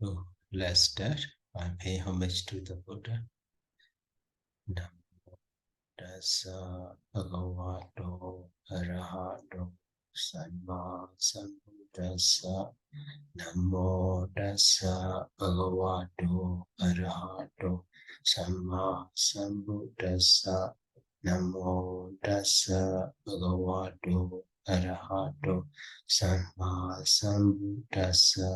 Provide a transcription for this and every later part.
So let's start. I pay homage to the Buddha. Namo tassa bhagavato arahato samma sambuddhassa. Namo tassa bhagavato arahato samma sambuddhassa. Namo tassa bhagavato arahato samma sambuddhassa.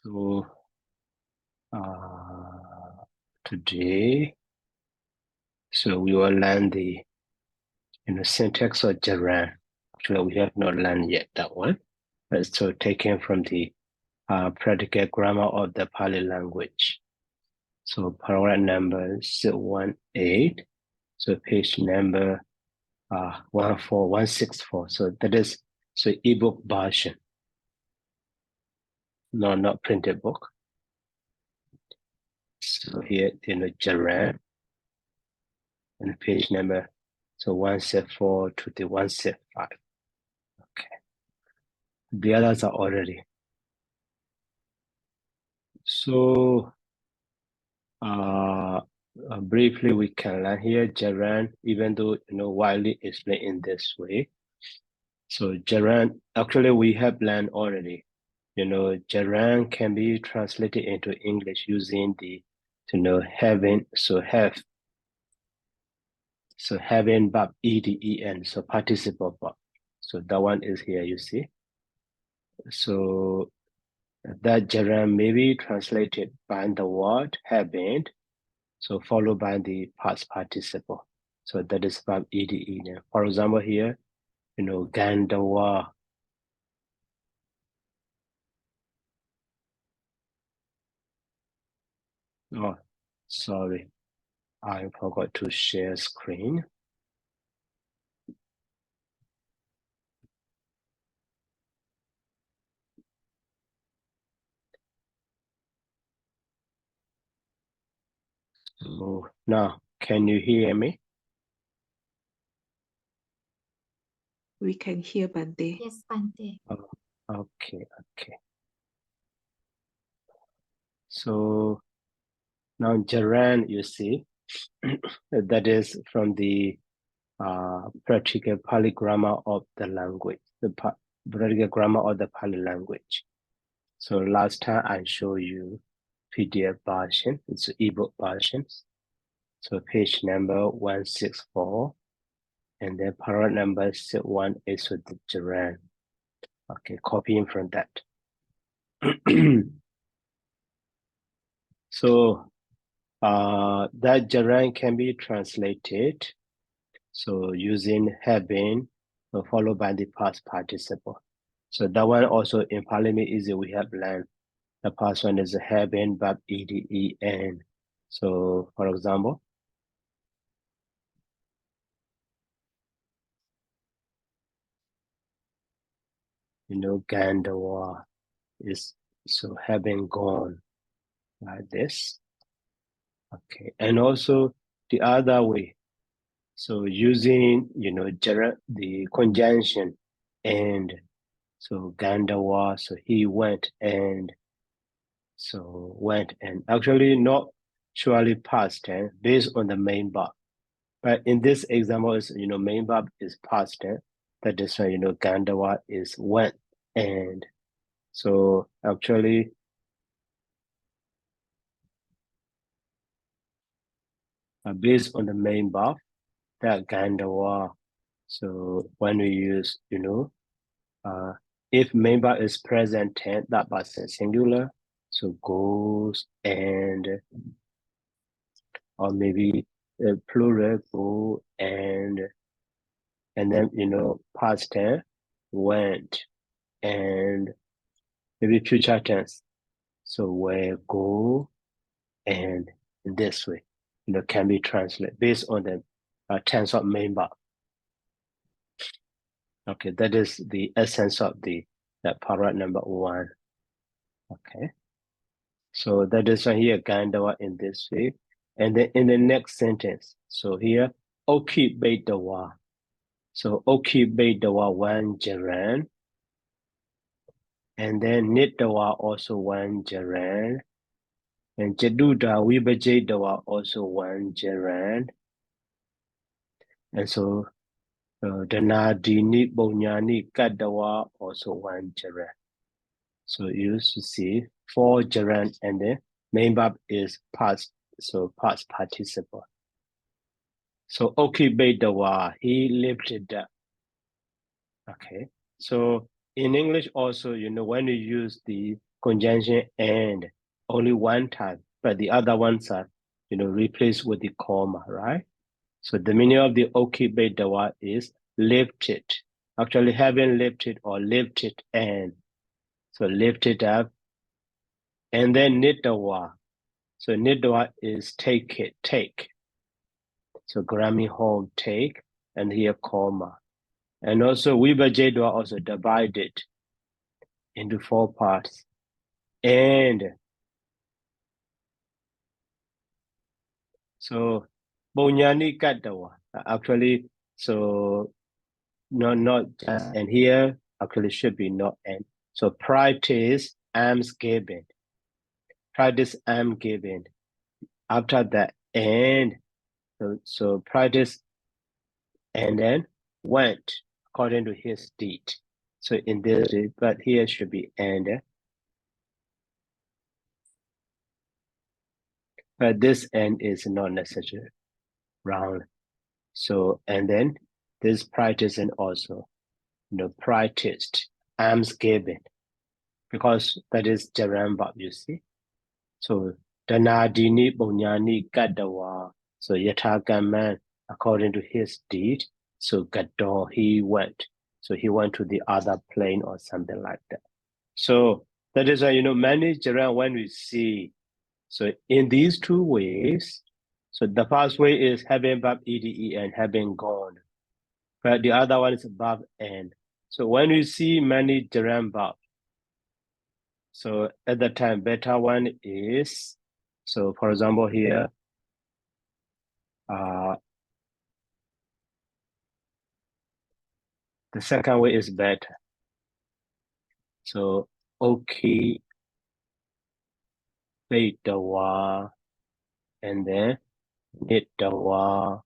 So today, so we will learn the syntax of gerund. Actually, we have not learned yet that one. But so taken from the predicate grammar of the Pali language. So paragraph number 618. So page number 14164. So that is ebook version. No, not printed book. So here, gerund, and page number, so 174 to the 175. Okay. The others are already. So briefly, we can learn here gerund, even though widely explained in this way. So gerund, actually, we have learned already. Gerund can be translated into English using the having, having verb eden, so participle verb. So that one is here, you see. So that gerund may be translated by the word having, so followed by the past participle. So that is verb eden. For example, here, Gandawa. Oh, sorry, I forgot to share screen. So now, can you hear me? We can hear Bante. Yes, Bante. Oh, okay. So now gerund, you see, that is from the practical Pali grammar of the language, the practical grammar of the Pali language. So last time I showed you PDF version, it's ebook versions. So page number 164, and then paragraph number 1 is with the gerund. Okay, copying from that. So that gerund can be translated, so using have been, followed by the past participle. So that one also in Parliament easy, we have learned. The past one is have been, verb eden. So for example, Gandawa is so having gone like this. Okay, and also the other way. So using the conjunction and, so Gandawa, so he went and, actually not surely past tense based on the main verb. But in this example, is main verb is past tense. That is why Gandawa is went, and so actually based on the main verb, that Gandawa. So when we use If main verb is present tense, that person singular. So goes and, or maybe plural, go and then, past tense, went, and maybe future tense. So where, go, and in this way, can be translated based on the tense of main verb. Okay, that is the essence of that paragraph number 1. Okay, so that is here Gandawa in this way. And then in the next sentence, so here, Oki Beitawa. So Oki Beitawa 1 gerund. And then Nitawa also 1 gerund. And Jaduda Wibajadawa also 1 gerund. And so Danadini Bonyani Kadawa also 1 gerund. So you used to see 4 gerund and the main verb is past, so past participle. So Okibedawa, he lifted up. Okay. So in English also, when you use the conjunction and only one time, but the other ones are, replaced with the comma, right? So the meaning of the Okibedawa is lifted. Actually having lifted or lifted and. So lift it up. And then Nidawa. So Nidawa is take it, take. So Grammy home, take, and here comma. And also Wibajadwa also divided into 4 parts. And so Bonyani Kadawa. Actually, so not just, and here actually should be not and. So practice alms giving. Practice alms giving. After that, and so practice and then went according to his deed. So in this, but here should be and. But this and is not necessary round. So, and then this practicing also, practiced, alms given, because that is gerund verb, you see. So, Danadini Bonyani Gadawa. So, Yatagaman, according to his deed. So, Gador, he went. So, he went to the other plane or something like that. So, that is why, many gerund when we see. So, in these 2 ways, so the first way is having verb ede and having gone. But the other one is verb and. So when you see many gerund verbs, so at the time, better one is, so for example here, the second way is better. So, okay, bedawa, and then nitawa.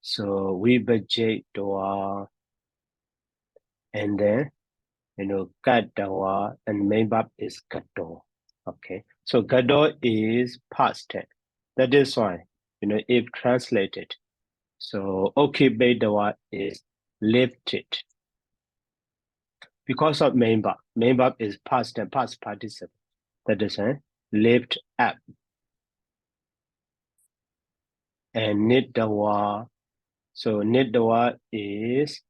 So we budget doa, and then Gadawa, and main verb is Gado. Okay, so Gado is past tense. That is why, if translated, so okay, Bedawa is lifted. Because of main verb is past tense, past participle. That is lift up. And Nidawa, so Nidawa is,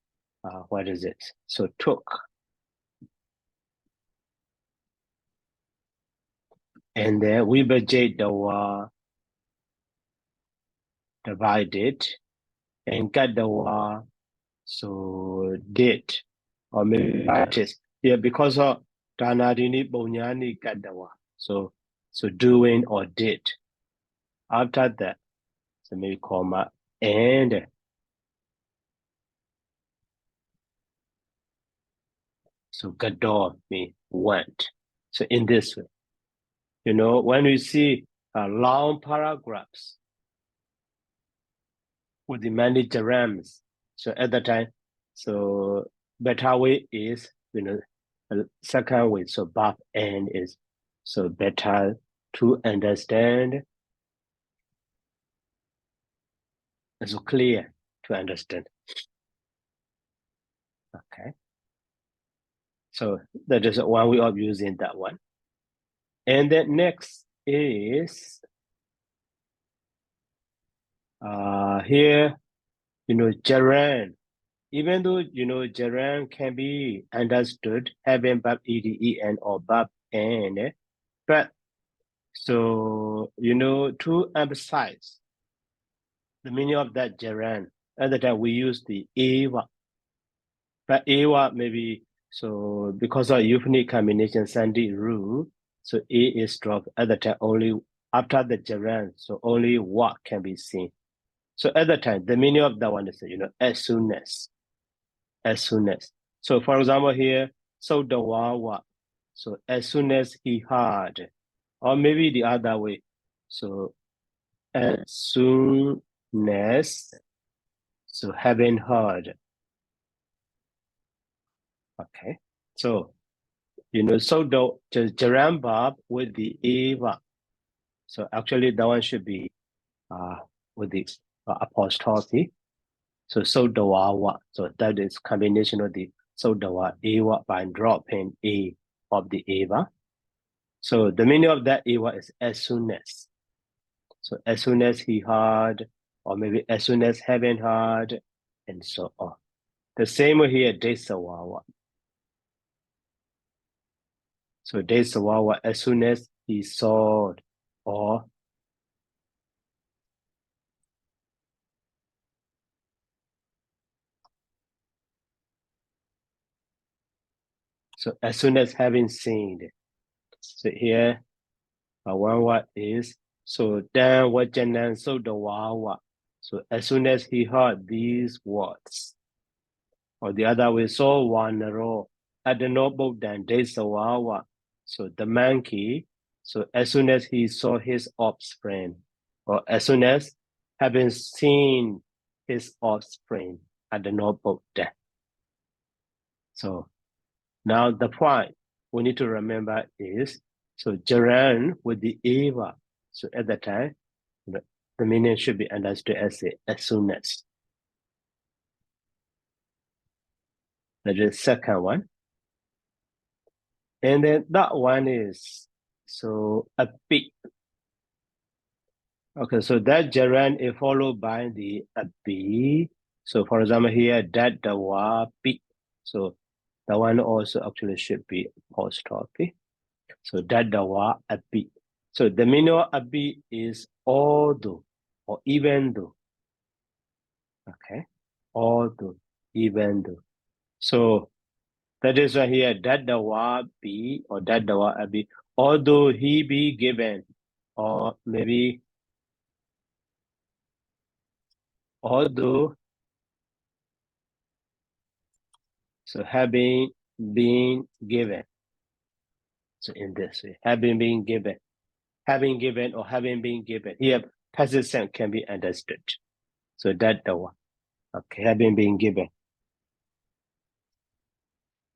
what is it? So took. And then Wibajadawa divided, and Gadawa, so did, or maybe practice. Yeah, because of Danadini Bonyani Gadawa. So doing or did. After that, so maybe comma, and so Gador means went. So in this way, when we see long paragraphs with the many gerunds, so at the time, so better way is, second way, so verb and is so better to understand. So clear to understand. Okay. So that is one way of using that one. And then next is here, gerund. Even though, gerund can be understood having verb ed, or verb n, but so, to emphasize the meaning of that gerund, at the time we use the eva. But eva maybe, so because of unique combination Sandy rule, so a is dropped at the time only after the gerund, so only what can be seen. So at the time, the meaning of that one is, as soon as. So for example here, so the wawa. So as soon as he heard, or maybe the other way. So as soon as, so having heard. Okay. So, so the gerund verb with the eva. So actually that one should be with the apostrophe. So the wawa. So that is combination of the so the eva by dropping a of the eva. So the meaning of that eva is as soon as. So as soon as he heard, or maybe as soon as having heard, and so on. The same way here, desawawa. So desawawa, as soon as he saw, or so as soon as having seen. So here, one word is so then wajanan so the wawa. So as soon as he heard these words, or the other way, so one row at the notebook then desawawa. So the monkey, so as soon as he saw his offspring, or as soon as having seen his offspring at the notebook then. So now the point we need to remember is, so gerund with the eva. So at that time, the meaning should be understood as soon as. That is the second one. And then that one is, so a bit. Okay, so that gerund is followed by the a b. So for example here, that the wa bit. So that one also actually should be apostrophe. So that the wa a bit. So the meaning of a bit is although or even though. Okay, although, even though. So that is why here, that the wa be, or that the wa a be, although he be given, or maybe although, so having been given. So in this way, having been given, or having been given. Here, passive sense can be understood. So that the one. Okay, having been given.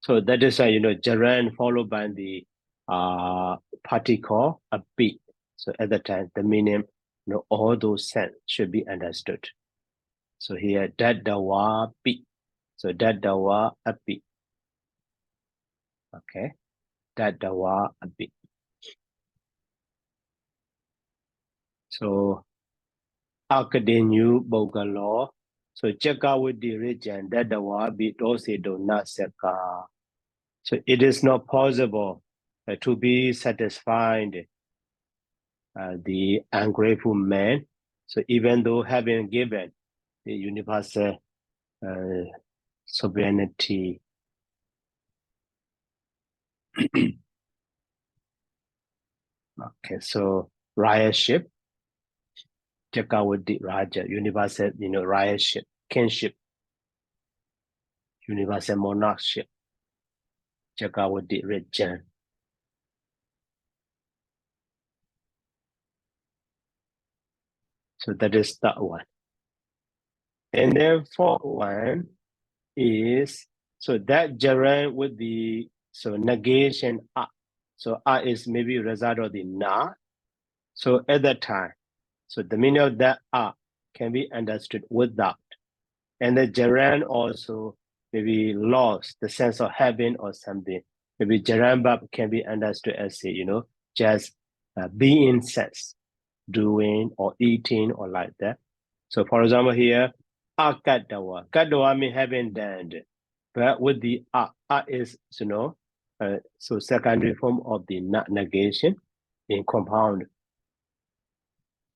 So that is why, gerund followed by the particle a bit. So at the time, the meaning, all those sense should be understood. So here, that the wa bit. So that the wa a bit. Okay, that the wa a bit. So Akadenu Bogalo. So check out with the region that the wa bit also do not seka. So it is not possible to be satisfied the ungrateful man. So even though having given the universal sovereignty, okay, so riotship, check out with the Raja, universal, riotship, kinship, universal monarchship, check out with the region. So that is that one. And then fourth one is, so that gerund with the, so negation a. So a is maybe a result of the na. So at that time, so the meaning of that a can be understood without. And the gerund also maybe lost the sense of having or something. Maybe gerund verb can be understood as, just being sense, doing or eating or like that. So for example here, akadawa. Kadawa means having done. But with the is, so secondary form of the negation in compound.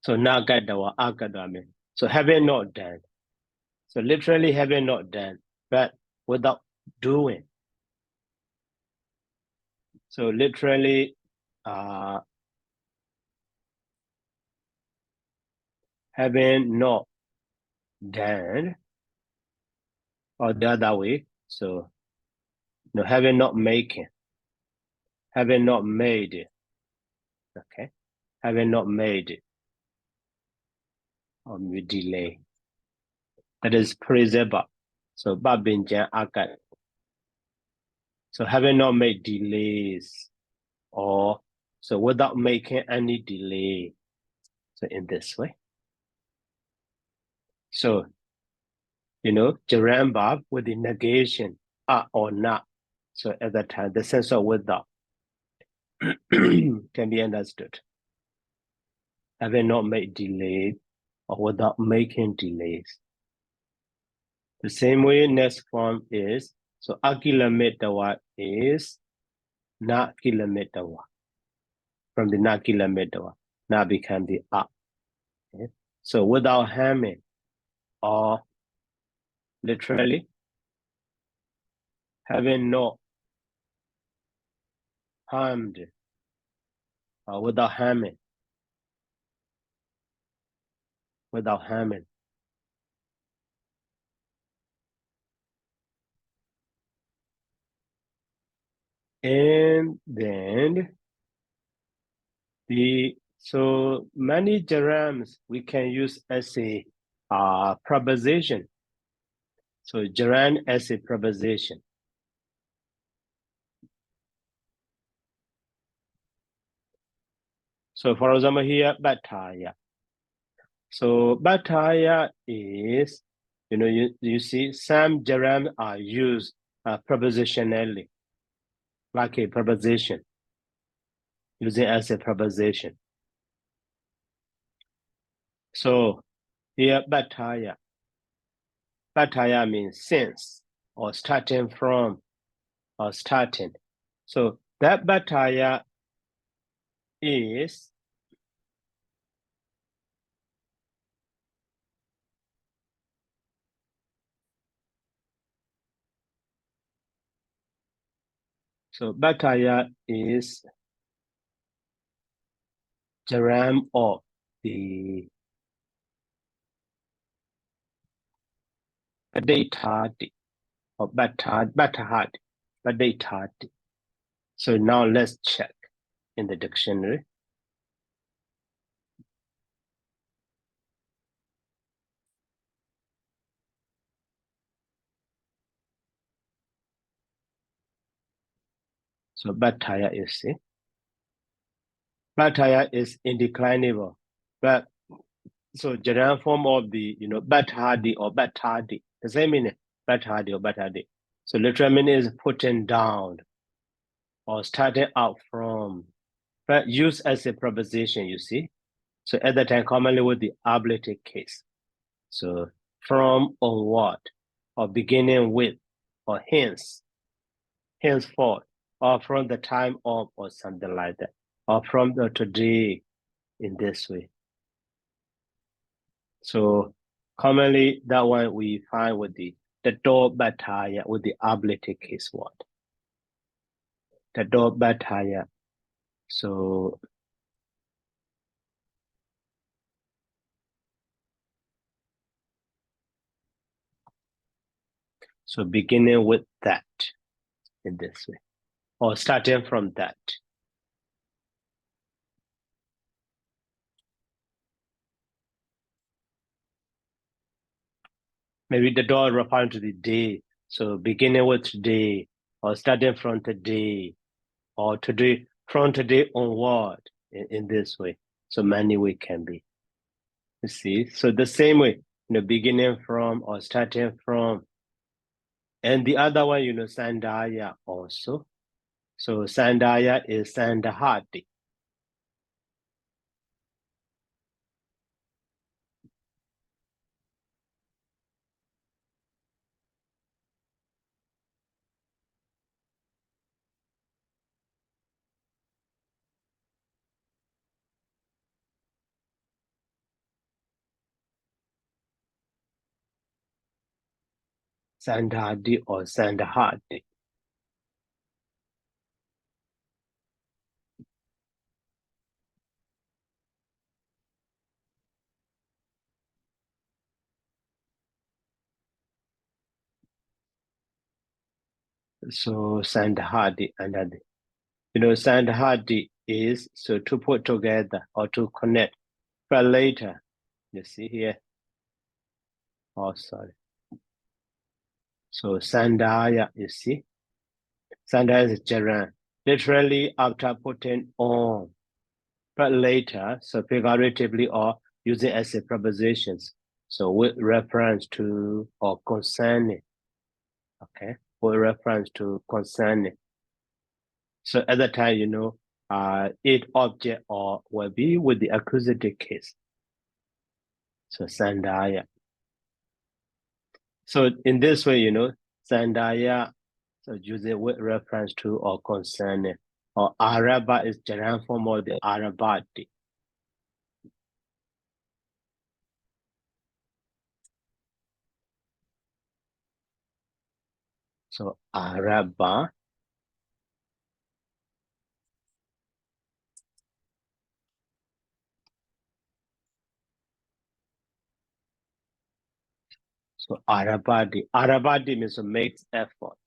So nagadawa, akadawa means. So having not done. So literally having not done, but without doing. So literally, having not done, or the other way. So, having not making, having not made it. Okay, having not made it, or delay. That is present. So, babinjan akat. So, having not made delays, or so without making any delay. So, in this way. So, gerund verb with the negation, or not. So, at that time, the sense of without can be understood. Having not made delays, or without making delays. The same way next form is, so akilametawa is na kilametawa. From the na kilametawa, now become the a. Okay? So without harming, or literally, having not harmed, or without harming, without harming. And then so many gerunds we can use as a preposition. So gerund as a preposition. So for example here, bataya. So bataya is, you see some gerunds are used prepositionally, like a preposition, using as a preposition. So here, bataya. Bataya means since, or starting from, or starting. So that bataya is bataya is gerund of the batahati, or batahati. So now let's check in the dictionary. So bataya, you see. Bataya is indeclinable. But so general form of the, batahadi or batadi, the same meaning, batahadi or batadi. So literal meaning is putting down, or starting out from, but used as a preposition, you see. So at that time, commonly with the ablative case. So from onward, or beginning with, or hence, henceforth, or from the time of, or something like that, or from the today, in this way. So commonly that one we find with the door bataya, with the ablative case word. The door bataya. So beginning with that, in this way, or starting from that. Maybe the door referring to the day. So beginning with today, or starting from today, or today, from today onward, in this way. So many way can be. You see, so the same way, beginning from, or starting from, And the other one, Sandaya also. So Sandaya is Sandahati. Sandhadi or Sandahati. So Sandhadi and Sandhadi is so to put together or to connect. But later, you see here. Oh, sorry. So Sandaya, you see, Sandaya is gerund. Literally after putting on, but later, so figuratively or using as a prepositions. So with reference to or concerning. Okay, with reference to concerning. So at the time, it object or will be with the accusative case. So Sandaya. So in this way, Sandaya, so using with reference to or concerning. Or Araba is gerund form of the Arabati. So Araba. So Arabadi. Arabadi means makes effort.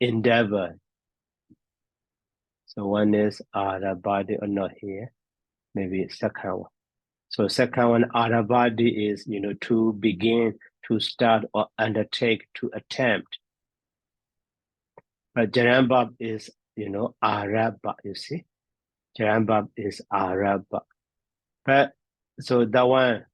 Endeavor. So one is Arabadi or not here. Maybe second one. So second one, Arabadi is, to begin, to start or undertake, to attempt. But Jarambab is, Araba, you see. Jarambab is Araba. But so that one,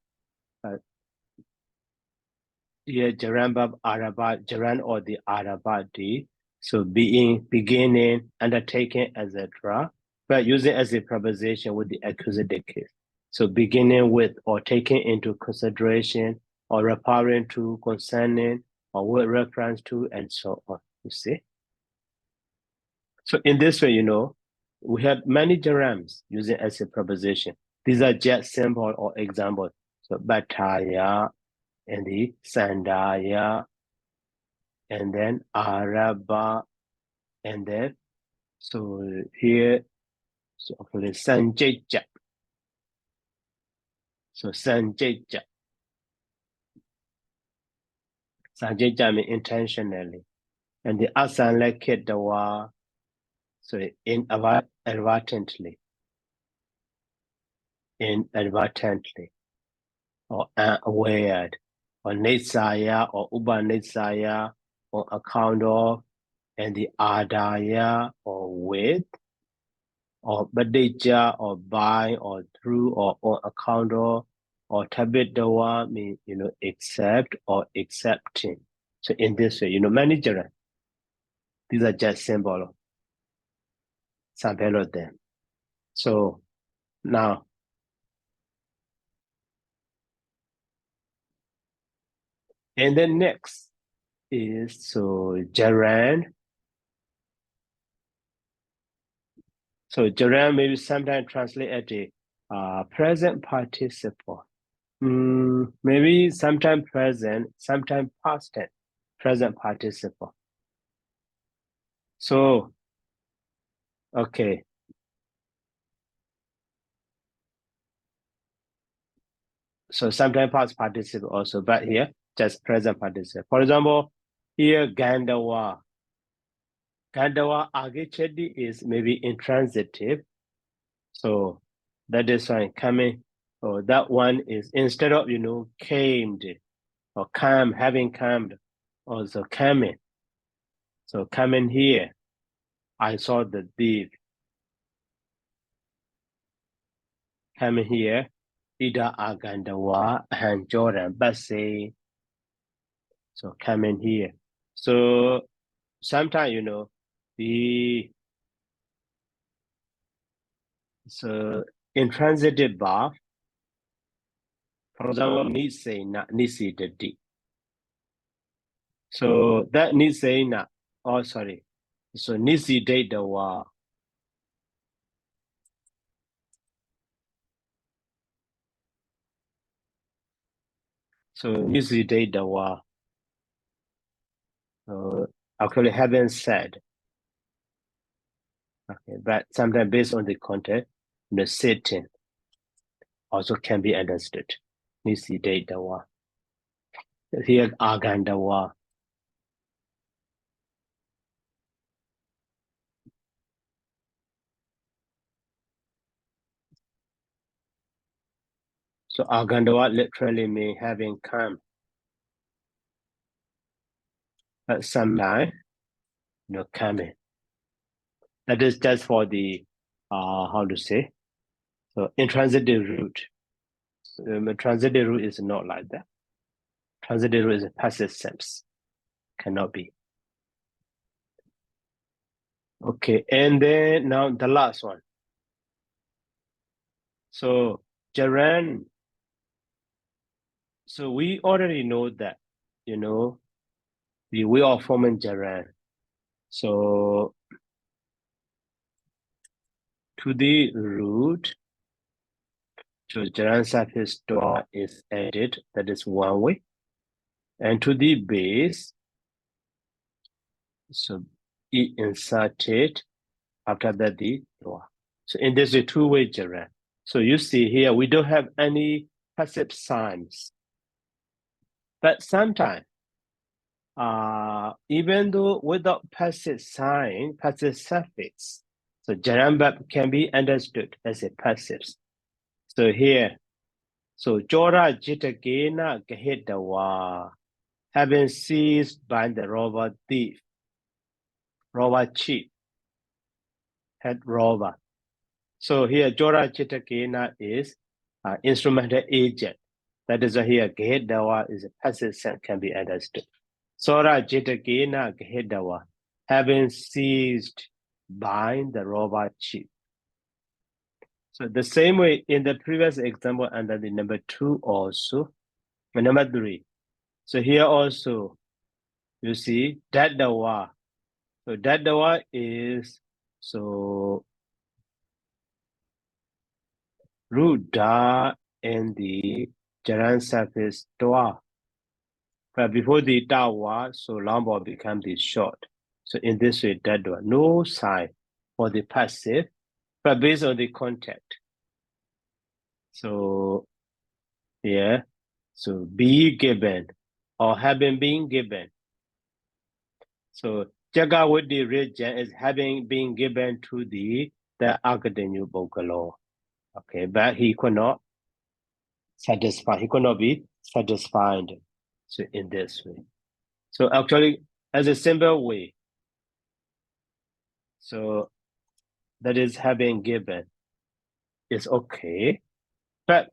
here Jarambab Araba, Jaran or the Arabadi. So beginning, undertaking, etc. But using as a preposition with the accusative case. So beginning with or taking into consideration or referring to, concerning, or with reference to, and so on. You see? So in this way, we have many gerunds using as a preposition. These are just simple or examples. So Bataya and the Sandaya and then Araba and then so here so hopefully Sanjeja. So Sanjeja. Sanjeja means intentionally. And the Asanleke dawa so inadvertently. Inadvertently. Or unaware. Or Nitsaya or Uba Nitsaya on account of and the Adaya or with or badija or by or through or on account of or tabidawa means accept or accepting. So in this way, many gerund. These are just symbol, sample of them. So now and then next is so gerund. So gerund maybe sometimes translate as a present participle. Maybe sometime present, sometime past tense, present participle. So, okay. So sometimes past participle also, but here just present participle. For example, here Gandawa. Gandawa Agechedi is maybe intransitive. So that is why coming. So that one is instead of came or come, having come, also coming. So coming here, I saw the thief. come here, Ida Agandawa and Jordan Bassey. So come in here. So sometimes, you know, so intransitive verb, for example, needs say not needs the D. So that needs say not, oh sorry. So needs the date the wa. So needs the date the wa. So actually haven't said. Okay, but sometimes based on the context, the setting also can be understood. Needs the date the wa. Here Agandawa. So Agandawa literally means having come. But sometimes, you know, coming. That is just for the how to say, so intransitive root. Transitive root is not like that. Transitive root is a passive sense. Cannot be. Okay, and then now the last one. So gerund. So we already know that, you know, the way of forming gerund. So to the root, so gerund suffix door is added. That is one way. And to the base, so it inserted after that the door. So in this two-way gerund. So you see here, we don't have any passive signs. But sometimes, even though without passive sign, passive suffix, so gerund verb can be understood as a passive. So here, so Jora Jitagena Gahedawa, having seized by the robber thief, robber cheat, head robber. So here, Jora Chitakena is instrumental agent. That is why here, Gehedawa is a passive sense can be understood. Sora Chitakena Gehedawa, having seized by the robber chief. So the same way in the previous example under the number 2 also, and number 3. So here also, you see, Dadawa. So Dadawa is, so root da and the gerund suffix toa. But before the dawa, so long ball becomes the short. So in this way, that one, no sign for the passive, but based on the context. So yeah, so be given or having been given. So jaga with the region is having been given to the academic Bogalo. Okay, but he could not satisfy, he could not be satisfied. So in this way. So actually, as a simple way, so that is having given is okay. But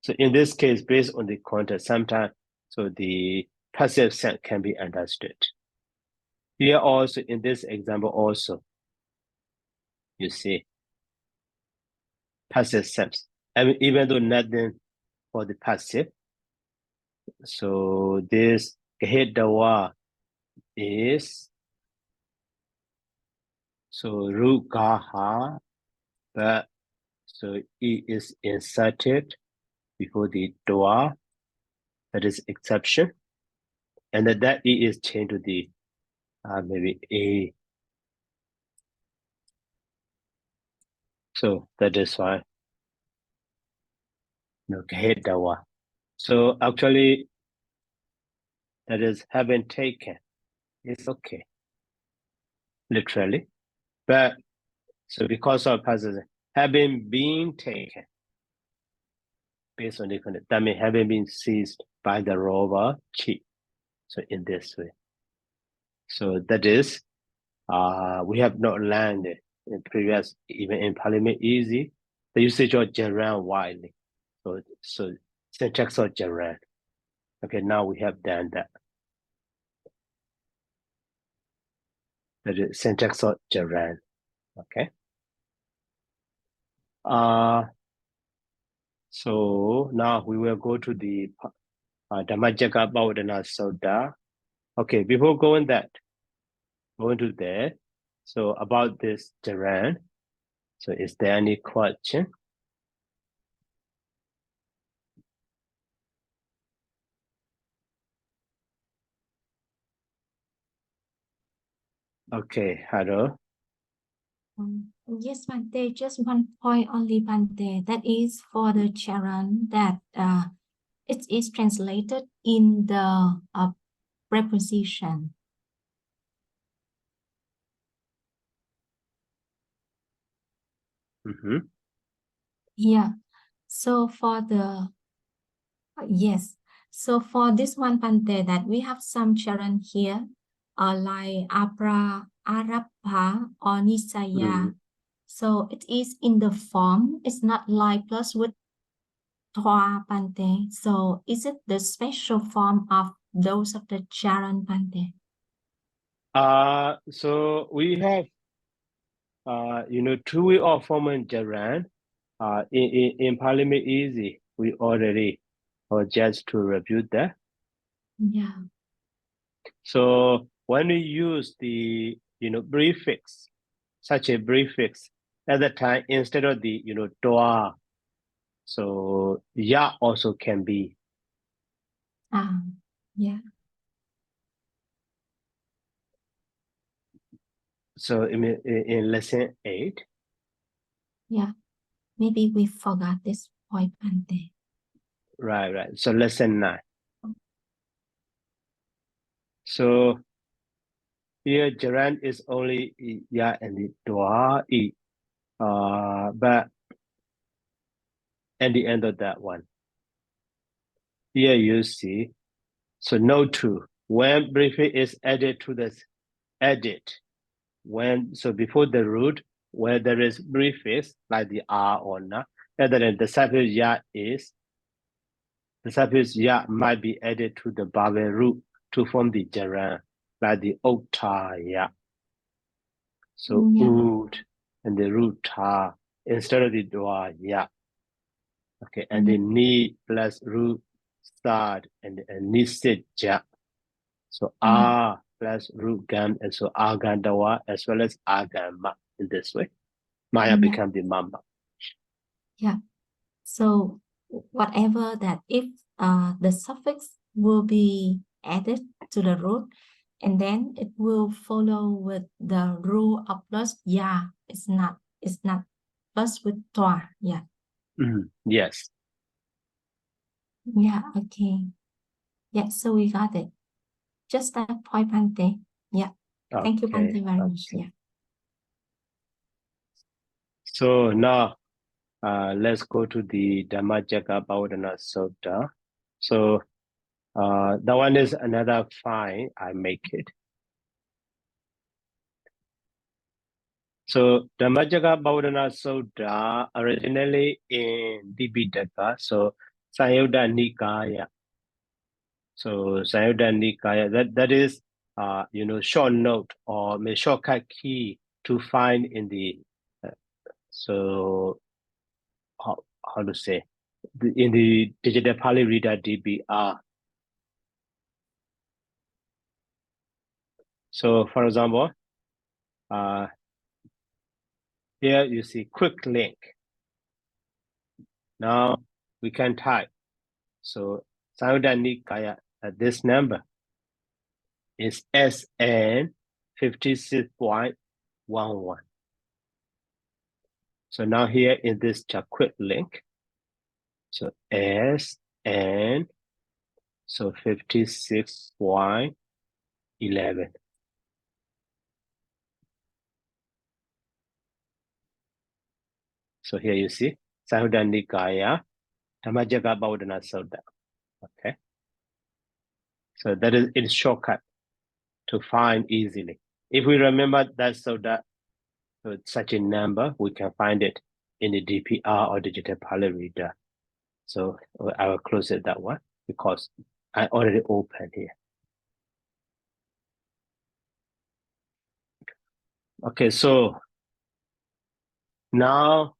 so in this case, based on the context, sometimes so the passive sense can be understood. Here also in this example also, you see passive sense. I mean, even though nothing for the passive, so this Gehedawa is so Rugaha, but so it is inserted before the door, that is exception, and that E is changed to the maybe A. So that is why Gehedawa. So actually, that is having taken. It's okay, literally. But so because of passage, having been taken, based on the context, that means having been seized by the robber chief. So in this way. So that is, we have not learned in previous, even in Parliament easy, the usage of gerund widely. So syntax of gerund. Okay, now we have done that. That is syntax of gerund. Okay. So now we will go to the Dhammacakka Bhavadana Sutta. Okay, before going to there. So about this gerund. So is there any question? Okay, hello. Yes, Bante, just one point only, Bante. That is for the gerund that it is translated in the preposition. Mm-hmm. Yeah. So for the yes. So for this one, Bante, that we have some gerund here, like abra, arabha, or nisaya. So it is in the form. It's not like plus with toa, Bante. So is it the special form of those of the gerund, Bante? So we have two way of forming gerund. In Parliament Easy, we already just to review that. Yeah. So when we use the prefix, such a prefix at the time instead of the toa, so ya also can be. Yeah. So in lesson 8. Yeah. Maybe we forgot this point, Bante. Right. So lesson 9. So here gerund is only ya and the toa e. But at the end of that one, here you see, so note 2, when prefix is added to the before the root, where there is prefix like the r or na, other than the suffix ya might be added to the vowel root to form the gerund, like the ota ya. So oot and the root ta instead of the dwa ya. Okay, and the ni plus root start and nisit ja. So a plus root gam, and so agandawa as well as agama in this way. Maya become the mama. Yeah. So whatever that if the suffix will be added to the root, and then it will follow with the rule of plus ya. It's not plus with toa. Yeah. Yes. Yeah. Okay. Yeah. So we got it. Just that point, Bante. Yeah. Thank you, Bante, very much. Yeah. So now let's go to the Dhammacakka Bhavadana Sutta. So that one is another fine. I make it. So Dhammacakka Bhavadana Sutta originally in Tipitaka, so Sayuddha Nikaya. So Sayuddha Nikaya, that is short note or shortcut key to find in the so how to say in the digital Pali Reader DBR. So for example, here you see quick link. Now we can type. So Sayuddha Nikaya, this number is SN 56.11. So now here in this quick link, so SN, so 56.11. So here you see Sayuddha Nikaya, Dhammacakka Bhavadana Sutta. Okay. So that is its shortcut to find easily. If we remember that Sutta, so such a number, we can find it in the DPR or digital Pali reader. So I will close it that one because I already opened here. Okay, so now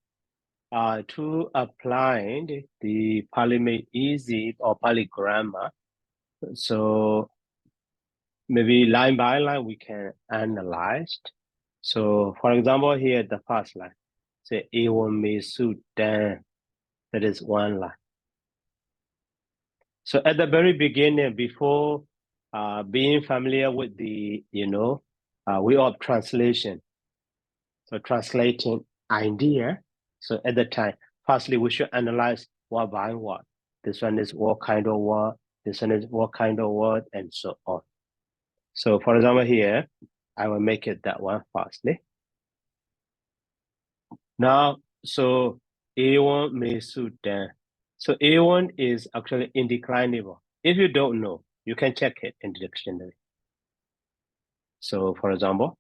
to apply the Pali Made Easy or Pali grammar, so maybe line by line we can analyze. So for example, here the first line, say Ewan me Sudan, that is one line. So at the very beginning, before being familiar with the, way of translation, so translating idea, so at the time, firstly, we should analyze word by word. This one is what kind of word, this one is what kind of word, and so on. So for example, here, I will make it that one firstly. Now, so A1 may Sudan. So A1 is actually indeclinable. If you don't know, you can check it in the dictionary. So for example,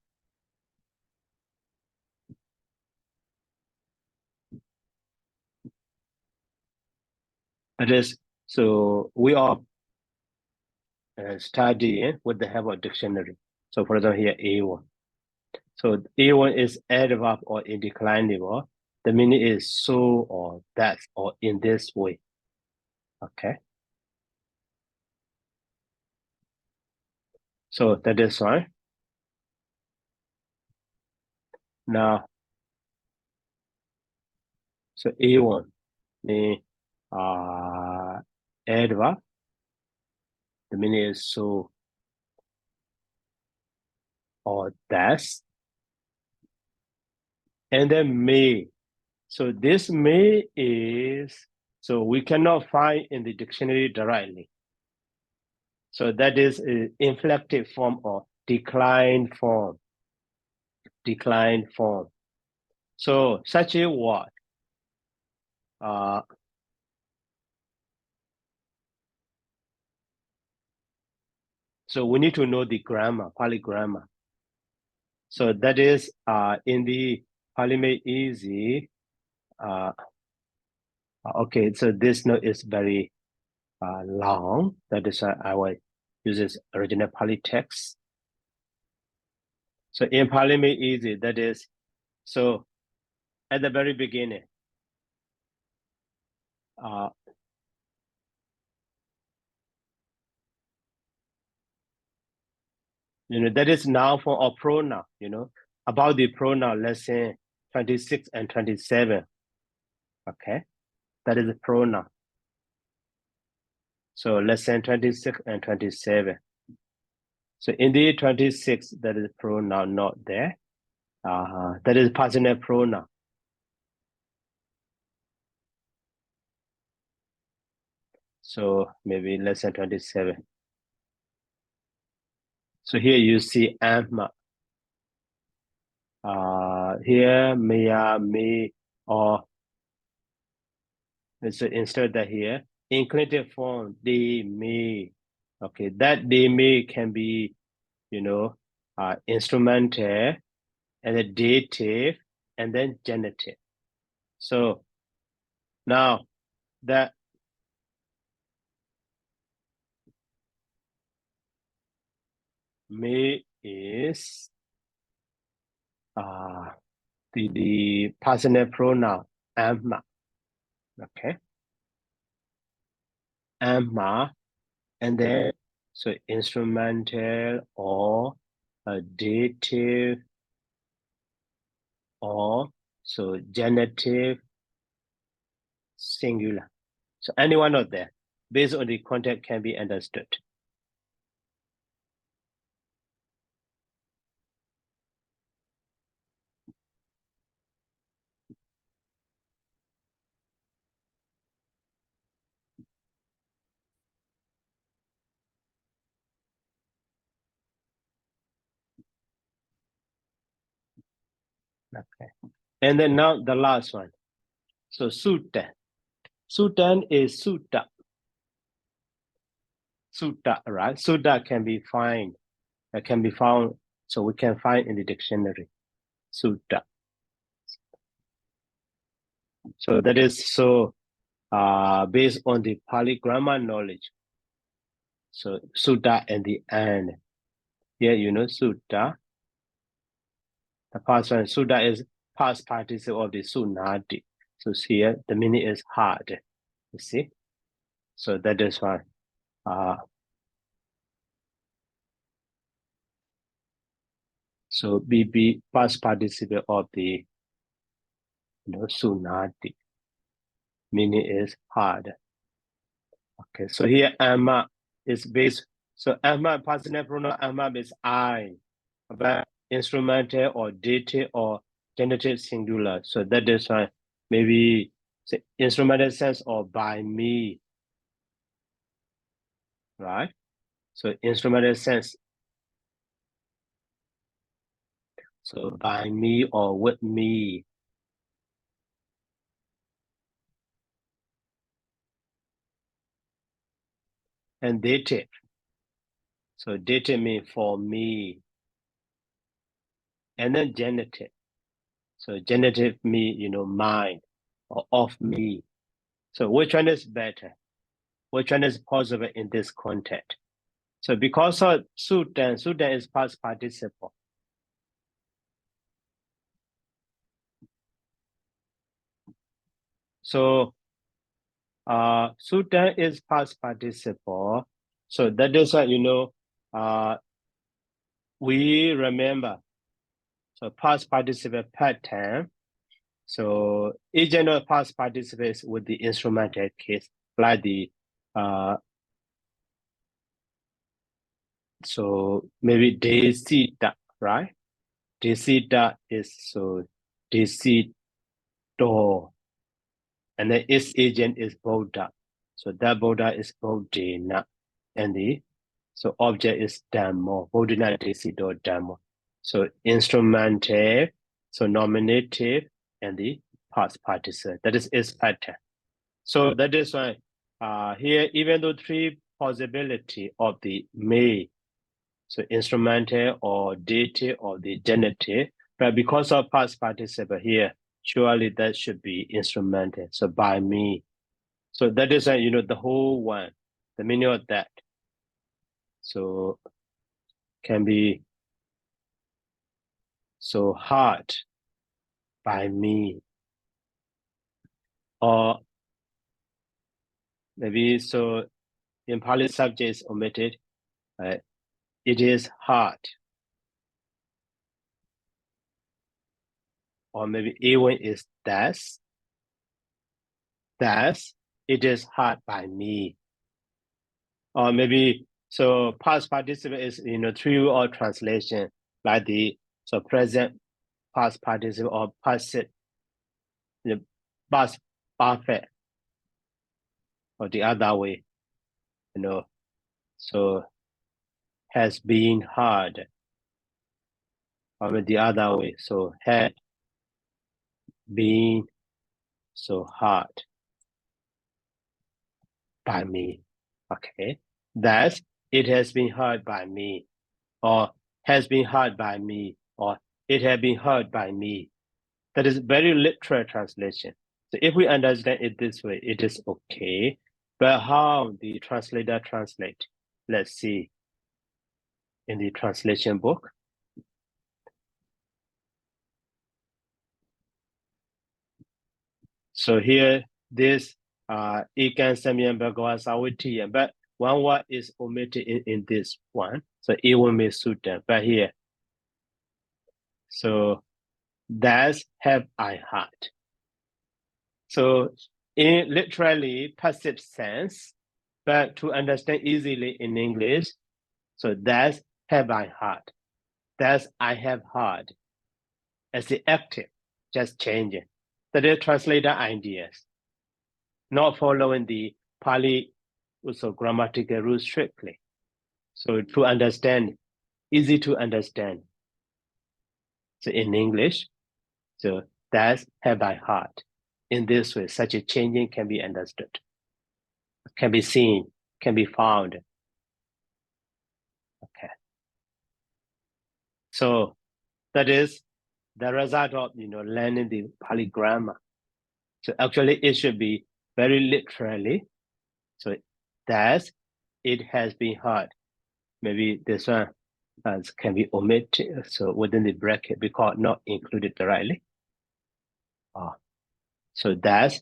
it is, so we are studying with the help of dictionary. So for example, here A1. So A1 is adverb or indeclinable. The meaning is so or that or in this way. Okay. So that is fine. Now, so A1 means adverb. The meaning is so or that. And then may. So this may is, so we cannot find in the dictionary directly. So that is an inflected form or declined form. Declined form. So such a word, so we need to know the grammar, Pali grammar. So that is in the Pali Made Easy. Okay, so this note is very long. That is why I will use this original Pali text. So in Pali Made Easy, that is, so at the very beginning, that is noun form or pronoun, about the pronoun, lesson 26 and 27. Okay, that is a pronoun. So lesson 26 and 27. So in the 26, that is pronoun not there. That is personal pronoun. So maybe lesson 27. So here you see am. Here me, or so instead that here, inclinative form, they may. Okay, that they may can be, instrumental and a dative and then genitive. So now that may is the personal pronoun am. Okay, am, and then so instrumental or dative or so genitive singular. So any one of them, based on the context, can be understood. Okay, and then now the last one. So Sudan. Sudan is Sutta. Sutta, right? Sutta can be found. So we can find in the dictionary. Sutta. So that is so based on the Pali grammar knowledge. So sutta and the end. Here, you know, sutta. The past one, sutta is past participle of the sunati. So here, the meaning is hard. You see? So that is why. So be past participle of the sunati. Meaning is hard. Okay, so here amma is based. So amma, personal pronoun amma is I, but instrumental or dative or genitive singular. So that is why maybe say instrumental sense or by me, right? So instrumental sense. So by me or with me. And dative. So dative means for me. And then genitive. So genitive means, you know, mine or of me. So which one is better? Which one is possible in this context? So because of sutta is past participle. So sutta is past participle. So that is why, you know, we remember. So past participle pattern. So each general past participates with the instrumental case, like the so maybe desita, right? Desita is so desito, and then its agent is Buddha. So that Buddha is Bodhina, and the so object is Dhammo, Bodhina desito Dhammo. So instrumental, so nominative, and the past participle. That is its pattern. So that is why here, even though three possibility of the may, so instrumental or dative or the genitive, but because of past participle here, surely that should be instrumental. So by me. So that is why, you know, the whole one, the meaning of that. So can be so hard by me. Or maybe so in Pali subjects omitted, it is hard. Or maybe even is das. Das, it is hard by me. Or maybe so past participle is, you know, true or translation, like the so present past participle or past, you know, past perfect, or the other way, you know. So has been hard, or the other way. So had been so hard by me. Okay, that's it has been hard by me, or has been hard by me, or it had been hard by me. That is very literal translation. So if we understand it this way, it is okay. But how the translator translate? Let's see in the translation book. So here, this Ikan Samyan Bhagavad Sawitiya, but one word is omitted in this one. So it will be Sutta. But here, so that's have I heard. So in literally passive sense, but to understand easily in English, so that's have I heard. That's I have heard. As the active, just changing. That is translator ideas, not following the Pali also grammatical rules strictly. So to understand, easy to understand. So in English, so that's have I heard. In this way, such a changing can be understood, can be seen, can be found. Okay. So that is the result of, you know, learning the Pali grammar. So actually it should be very literally. So thus it has been heard. Maybe this one can be omitted. So within the bracket because not included directly. So thus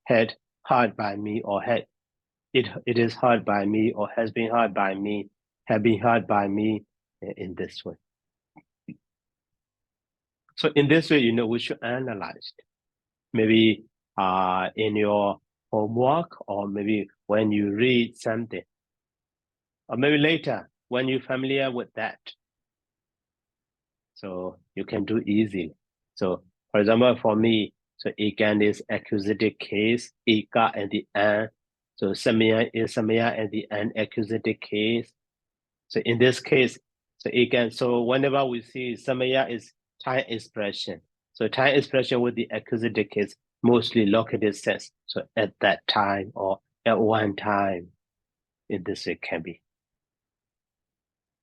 had heard by me or had it is heard by me or has been heard by me, have been heard by me in this way. So in this way, we should analyze it. Maybe in your homework or maybe when you read something, or maybe later when you're familiar with that. So you can do easily. So for example, for me, so again is accusative case, ika at the end. So samaya is samaya at the end, accusative case. So in this case, so again, so whenever we see samaya is time expression. So time expression with the accusative case, mostly located sense. So at that time or at one time, in this way can be.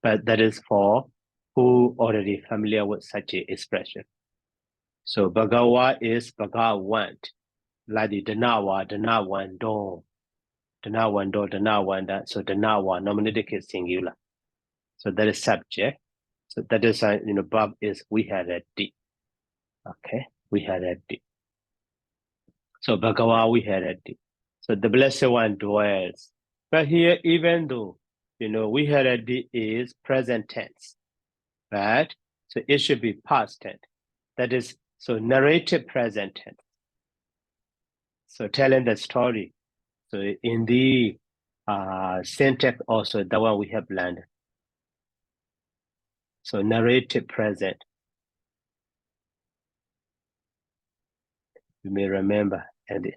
But that is for who already familiar with such an expression. So Bhagawa is Bhagawant, like the Danawa, Danawando, Danawando, Danawanda. So Danawa, nominative case singular. So that is subject. So that is, Bob is we had a D. Okay, we had a D. So Bhagawa, we had a D. So the Blessed One dwells. But here, even though, we had a D is present tense, right? So it should be past tense. That is, so narrative present tense. So telling the story. So in the syntax also, that one we have learned. So narrative present. You may remember, Andy.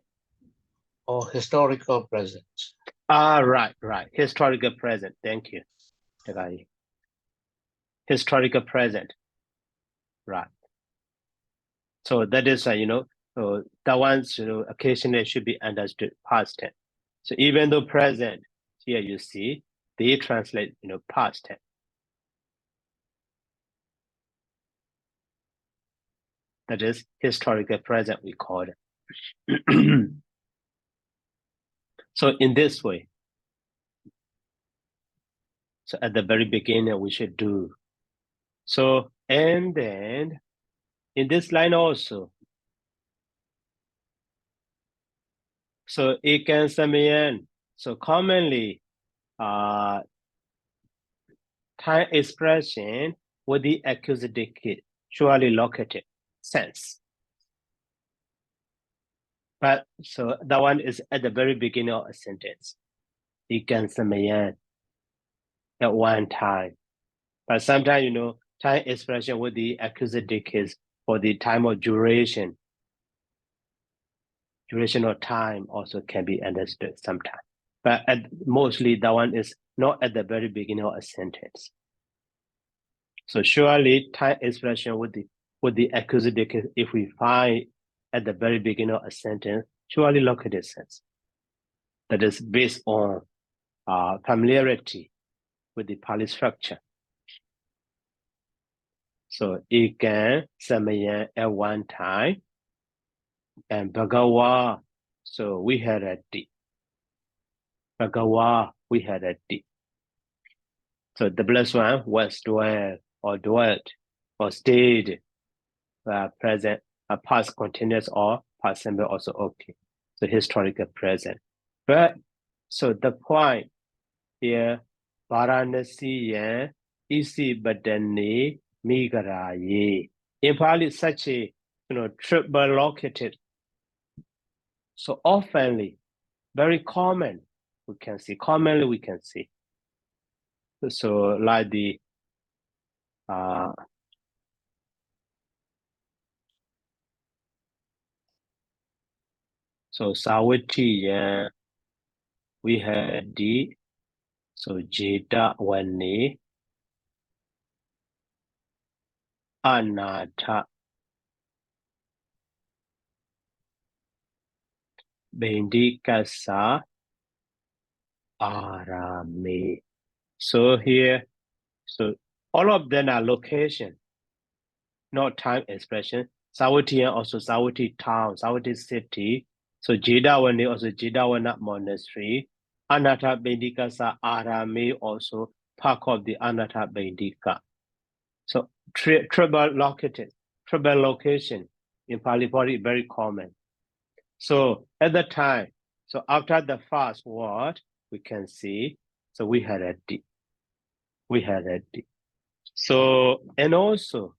Or historical present. Right. Historical present. Thank you. Historical present. Right. So that is, so that one's, occasionally should be understood past tense. So even though present, here you see, they translate, past tense. That is historical present, we call it. So in this way, so at the very beginning, we should do. So, and then in this line also, so ikan samayan, so commonly, time expression with the accusative case, surely located sense. But so that one is at the very beginning of a sentence. Ikan samayan at one time. But sometimes, time expression with the accusative case for the time of duration. Duration of time also can be understood sometimes. But mostly that one is not at the very beginning of a sentence. So surely time expression with the accusative case, if we find at the very beginning of a sentence, surely located sense. That is based on familiarity with the Pali structure. So ikan samayan at one time, and Bhagawa, so we had a D. Bhagawa, we had a D. So the blessed one was dwelt or stayed, present, past continuous or past simple also okay. So historical present. But so the point here, Varanasi yan isi badani migaraye. In Pali, such a triple located. So oftenly, very common, commonly we can see. So like the so Sawati yan, we had the so Jeta Wani Anata Bendikasa Arame. So here, so all of them are location, not time expression. Savatthi also Savatthi town, Savatthi city. So Jedavana also Jedavana monastery. Anatha Bendikasa Arame also part of the Anatha Bendika. So tribal location in Pali Body very common. So at the time, so after the first word, we can see, so we had a D. We had a D. So, and also,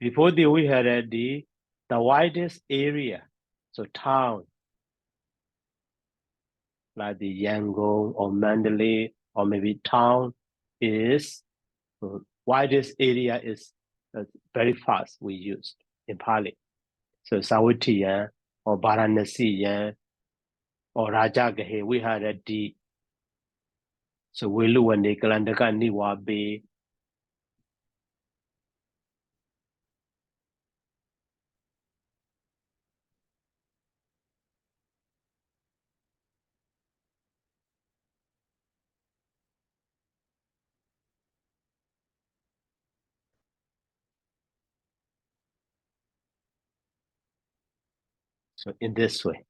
before the we had a D, the widest area, so town, like the Yangon or Mandalay, or maybe town is, widest area is very fast we used in Pali. So Savatthi or Varanasi or Rajagahe, we had a D. So we look when they Kalandaka Niwa Bay. So in this way.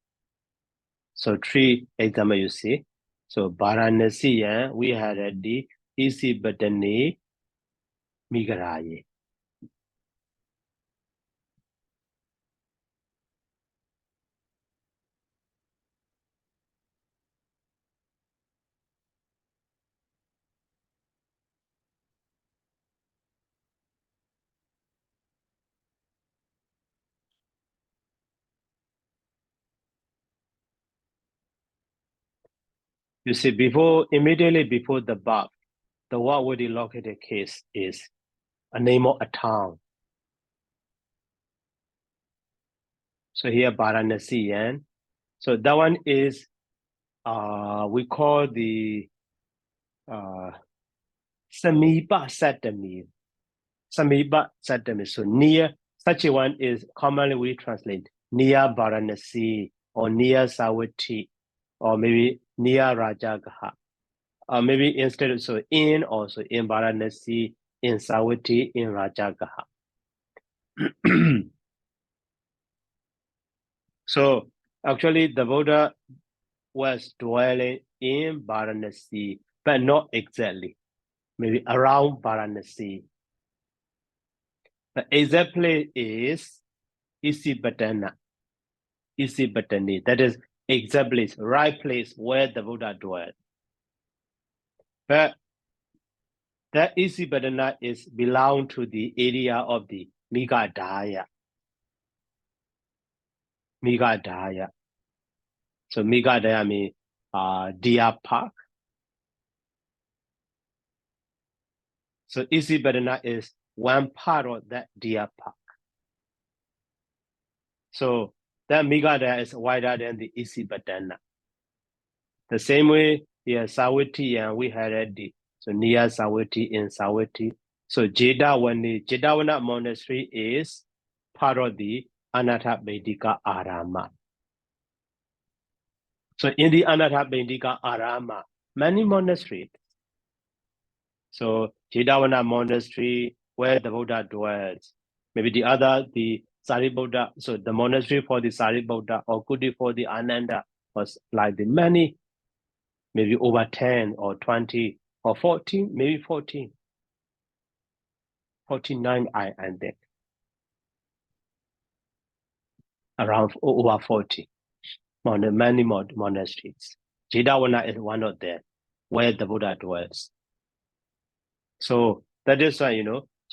So 3 example you see. So Varanasi, we had a D, Isi Badani, Migaraye. You see, immediately before the verb, the word with the located case is a name of a town. So here Varanasi, so that one is we call the Samipa Satami. Samipa Satami. So near, such a one is commonly we translate near Varanasi or near Savatthi or maybe near Rajagaha. Or maybe instead of so in also in Varanasi, in Savatthi, in Rajagaha. So actually the Buddha was dwelling in Varanasi, but not exactly, maybe around Varanasi. The exact place is Isipatana. Isipatani. That is exact place, right place where the Buddha dwelt. But that Isipatana is belong to the area of the Migadaya. Migadaya. So Migadaya means Deer Park. So Isipatana is one part of that Deer Park. So that Migadaya is wider than the Isipatana. The same way, yeah, Savatthi, and we had already. So near Savatthi in Savatthi. So Jedavana monastery is part of the Anatha Bendika Arama. So in the Anatha Bendika Arama, many monasteries. So Jedavana monastery, where the Buddha dwells. Maybe the other, the Sariputta, so the monastery for the Sariputta or Kuti for the Ananda was like the many, maybe over 10 or 20 or 14, maybe 14. 49, I think. Around over 40. Many monasteries. Jedavana is one of them, where the Buddha dwells. So that is why,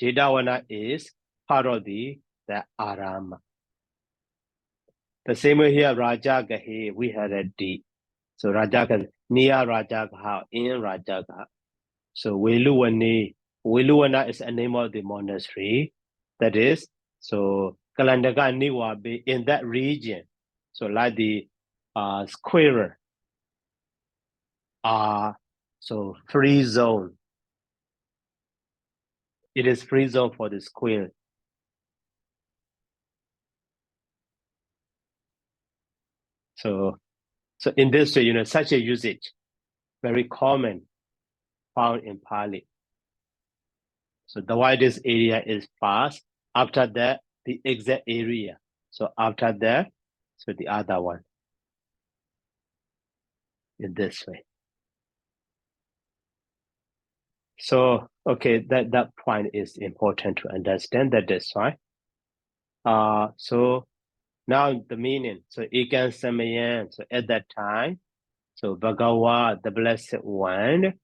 Jedavana is part of the Arama. The same way here, Rajagaha, we had a D. So Rajagaha, near Rajagaha, in Rajagaha. So Weluwana is a name of the monastery. That is, so Kalandaga Niwabe in that region. So like the square so free zone. It is free zone for the square. So in this way, such a usage, very common, found in Pali. So the widest area is fast. After that, the exact area. So after that, so the other one in this way. So, okay, that point is important to understand. That is why. So now the meaning. So Ikan Samayan. So at that time, so Bhagawa, the Blessed One.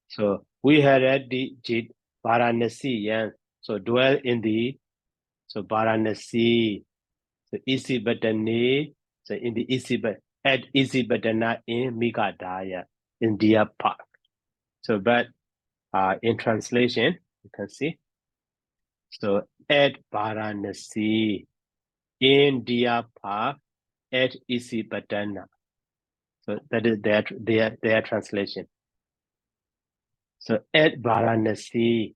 So we had already did Varanasi, so dwell in the Varanasi, so Isibadani, so in the at Isibadana in Migadaya, in Deer Park. So but in translation, you can see. So at Varanasi, in Deer Park, at Isibadana. So that is their translation. So at Varanasi,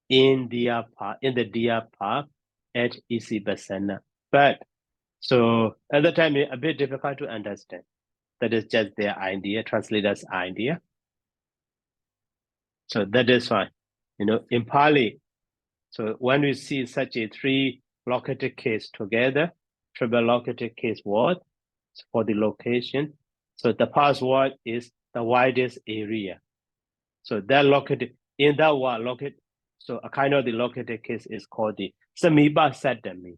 in the Deer Park at Isibasana. But so at the time a bit difficult to understand. That is just their idea, translator's idea. So that is why, in Pali, so when we see such a three located case together, triple located case word for the location. So the past word is the widest area. So that located in that word located. So a kind of the located case is called the Samiba Sadami.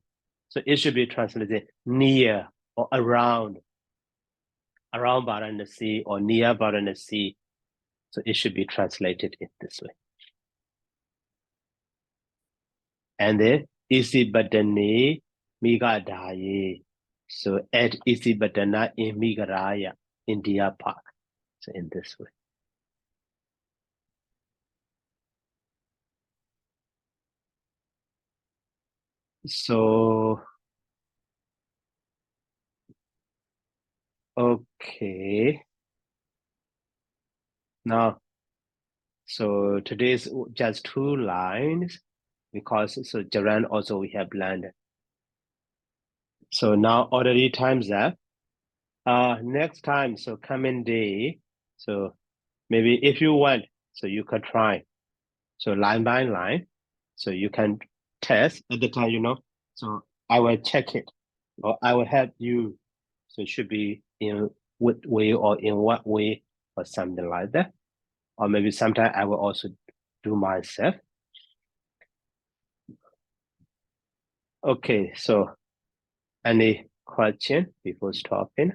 So it should be translated near or around Varanasi or near Varanasi. So it should be translated in this way. And then Isibadani Migadaye. So at Isibadana in Migaraya in Deer Park. So in this way. So okay. Now, so today's just 2 lines because so gerund also we have learned. So now already time's up. Next time, so coming day, so maybe if you want, so you could try. So line by line, so you can test at the time, so I will check it or I will help you. So it should be in what way or in what way or something like that. Or maybe sometime I will also do myself. Okay, so any question before stopping?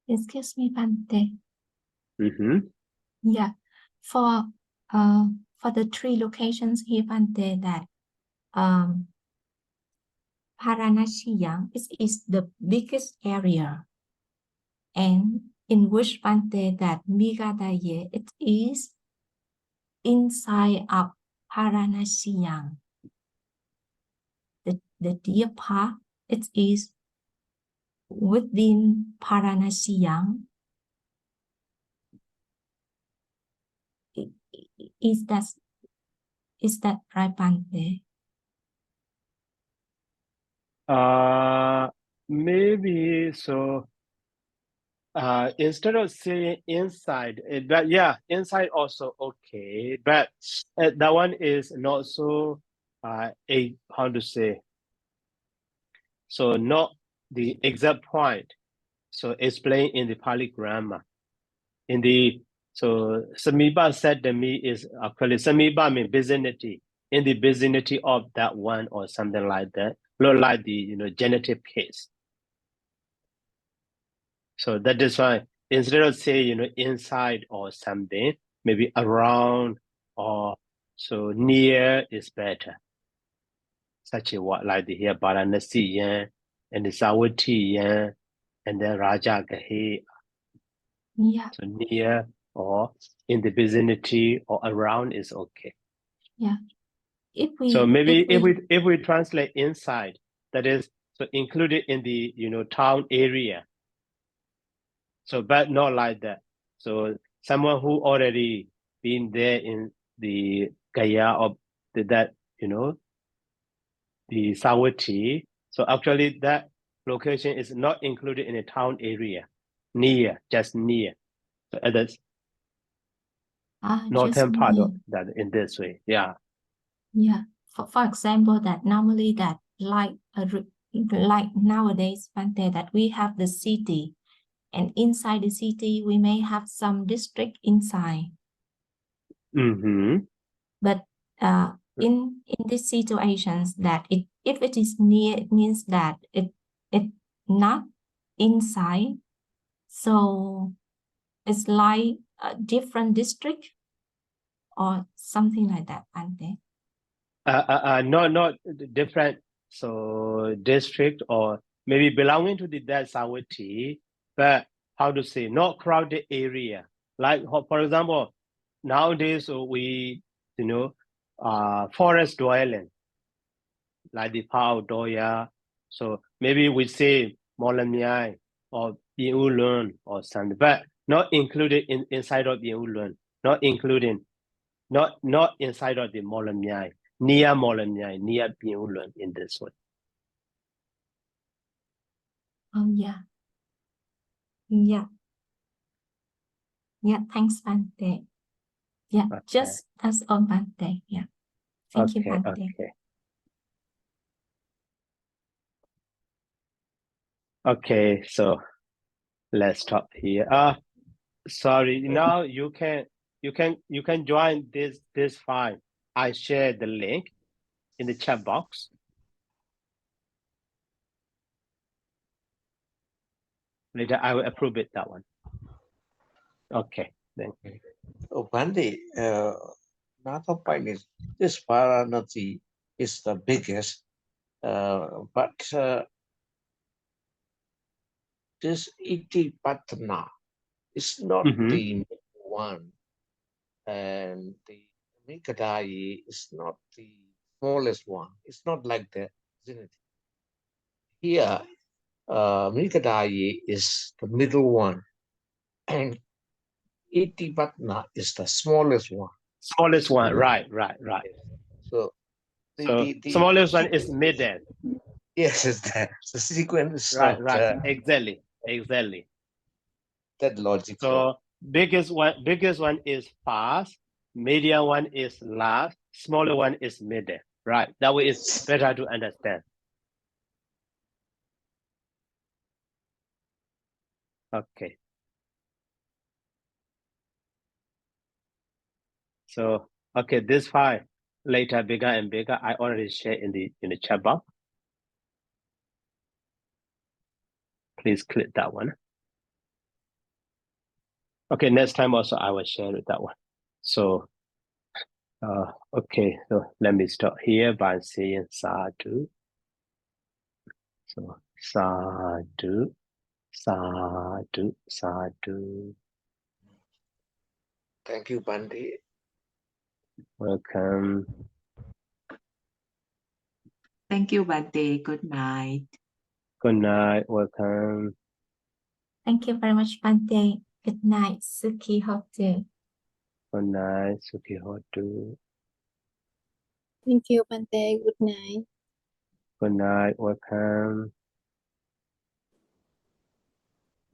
Excuse me, Bante. Mm-hmm. Yeah, for the 3 locations here, Bante, that Paranasiyang is the biggest area, and in which Bante that Migadaye it is inside of Paranasiyang. The Deer Park it is within Paranasiyang. Is that right, Bante? Maybe so. Instead of saying inside, but yeah, inside also okay. But that one is not so how to say. So not the exact point. So explain in the Pali grammar. So Samiba said to me is actually Samiba means vicinity, in the vicinity of that one or something like that. Not like the genitive case. So that is why instead of say inside or something, maybe around or so near is better. Such a word like the here Varanasi and the Sawati and then Raja Gahe. Yeah. So near or in the vicinity or around is okay. Yeah. So maybe if we translate inside, that is so included in the town area. So but not like that. So someone who already been there in the Gaya or the Sawati. So actually that location is not included in a town area. near, just near. So at the just northern part near. of that in this way. Yeah. Yeah. For example, that normally that like nowadays, Bante, that we have the city, and inside the city we may have some district inside. Mm-hmm. But in these situations, that if it is near, it means that it not inside. So it's like a different district or something like that, Bante. Not different. So district or maybe belonging to the Dasawati, but how to say, not crowded area. Like for example, nowadays we, forest dwelling, like the Pao Doya. So maybe we say Molamiai or Biulun or something, but not included inside of Biulun, not inside of the Molamiai, near Molamiai, near Biulun in this way. Oh yeah. Yeah. Yeah, thanks, Bante. Yeah, Okay. just that's all, Bante. Yeah. Thank you, Okay, Bante. okay. Okay, so let's stop here. Sorry, now you can join this file. I share the link in the chat box. Later I will approve it, that one. Okay, then. Oh, Bandi, another point is this Varanasi is the biggest, but this Itipatna is not the main one, and the Mikadai is not the smallest one. It's not like that, isn't it? Here, Mikadai is the middle one, and Itipatna is the smallest one. Smallest one, right. So the smallest one is middle. Yes, it's that. The sequence is Right, not exactly. that logical. So biggest one is fast, medium one is last, smaller one is middle. Right, that way it's better to understand. Okay. So okay, this file later bigger and bigger. I already shared in the chat box. Please click that one. Okay, next time also I will share with that one. So okay, so let me start here by saying sadhu. So sadhu, sadhu, sadhu. Thank you, Bandi. Welcome. Thank you, Bante. Good night. Good night. Welcome. Thank you very much, Bante. Good night, Suki Hotu. Good night. Sukhi Hotu. Thank you, Bante. Good night. Good night. Welcome.